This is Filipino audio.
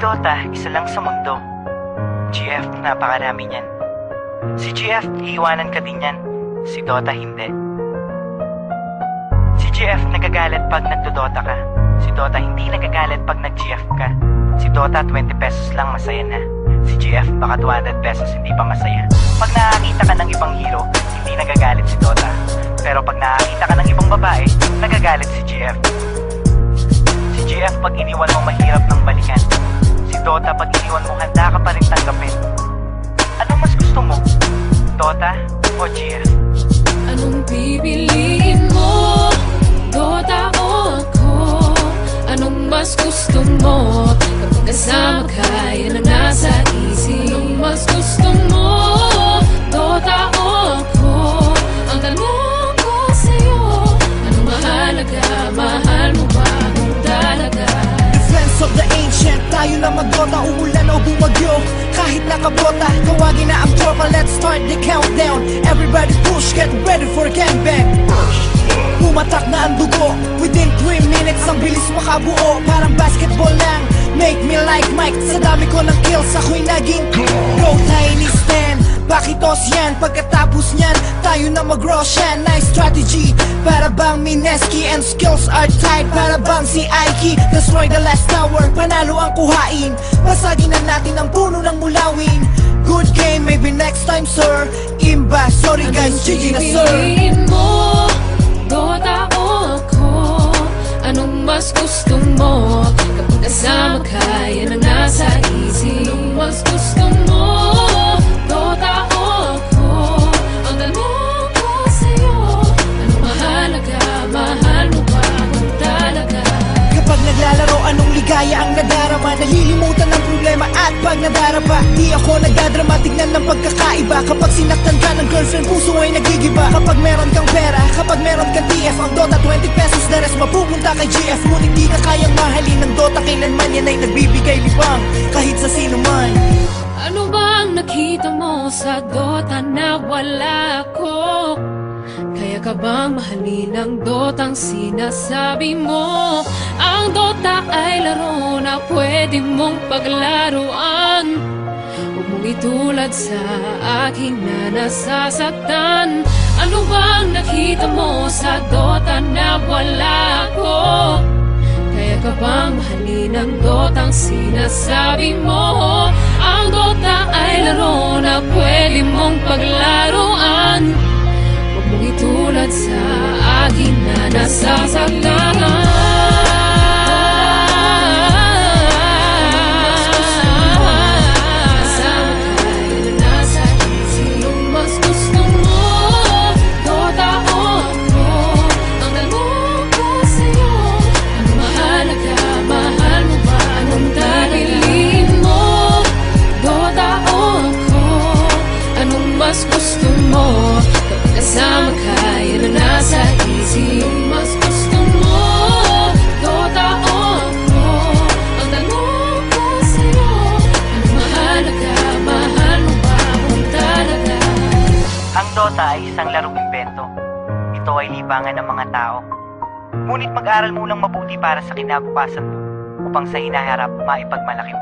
Dota, isa lang sa mundo. GF, napakarami niyan. Si GF, iiwanan ka din yan. Si Dota, hindi. Si GF, nagagalit pag nagdodota ka. Si Dota, hindi nagagalit pag nag-GF ka. Si Dota, 20 pesos lang, masaya na. Si GF, baka 200 pesos, hindi pa masaya. Pag nakakita ka ng ibang hero, hindi nagagalit si Dota. Pero pag nakakita ka ng ibang babae, nagagalit si GF. Si GF, pag iniwan mo, mahirap ng balikan. Si Dota, pag iniwan mo, handa ka pa rin tanggapin. Anong mas gusto mo? Dota o GF? Anong pipiliin mo? Dota o ako? Anong mas gusto mo? Kapag kasama ka, yan ang nasa isip. Anong mas gusto mo? Dota o ako? Ang tanong ko sa'yo, anong mahalaga? Mahal mo ba kung talaga? Defense of the ancient, tayo lang mag-Dota, umulan o bumagyo. Kahit nakabota, tawagin na ang tropa. Let's start the countdown. Everybody push, get ready for gangbang. Pumatak na ang dugo. Within 3 minutes, ang bilis makabuo. Parang basketball lang, make me like Mike. Sa dami ko ng kills, ako'y naging Go Tiny Stan. Pakitos yan, pagkatapos nyan tayo na mag-Roshan. Nice strategy, para bang Mineski. And skills are tight, para bang si Aiki. Destroy the last tower, panalo ang kuhain. Basagin na natin ang puno ng mulawin. Good game, maybe next time sir. Imba, sorry guys, GG na sir. Pipiliin mo? Dota o ako? Anong mas gusto mo? Kapag kasama ka, yan ang nasa isip. Anong mas gusto mo? Dota o ako? Ang tanong ko sa'yo, anong mahalaga? Mahal mo ba kung talaga? Kapag naglalaro, anong ligaya ang nadarama? Nalilimutan ng problema at pag nadarapa, di ako nagdadrama, tignan ng pagkakaiba. Kapag sinaktan ka ng girlfriend, puso ay nagigiba. Kapag meron kang pera, kapag meron kang TF, ang Dota 20 pesos, the rest mapupunta kay GF. Ngunit di ka kayang mahalin ng Dota, kailanman yan ay nagbibigay libang kahit sa sino man. Ano bang nakita mo sa Dota na wala ko? Kaya ka bang mahalin ang Dotang sinasabi mo? Ang Dota ay laro na pwede mong paglaruan. Huwag mong itulad sa akin na nasasaktan. Ano bang nakita mo sa Dota na wala ko? Kaya ka bang mahalin ang Dotang sinasabi mo? Ang Dota ay laro na pwede mong paglaruan. Huwag mong itulad sa akin na nasasaktan. Mas gusto mo kapag kasama ka, yan ang nasa isip. Mas gusto mo, Dota o ako? Ang tanong ko sa'yo, anong mahalaga? Mahal mo ba kung talaga? Ang Dota ay isang larong imbento. Ito ay libangan ng mga tao. Ngunit mag-aral munang mabuti para sa kinabukasan mo upang sa hinaharap maipagmalaki mo.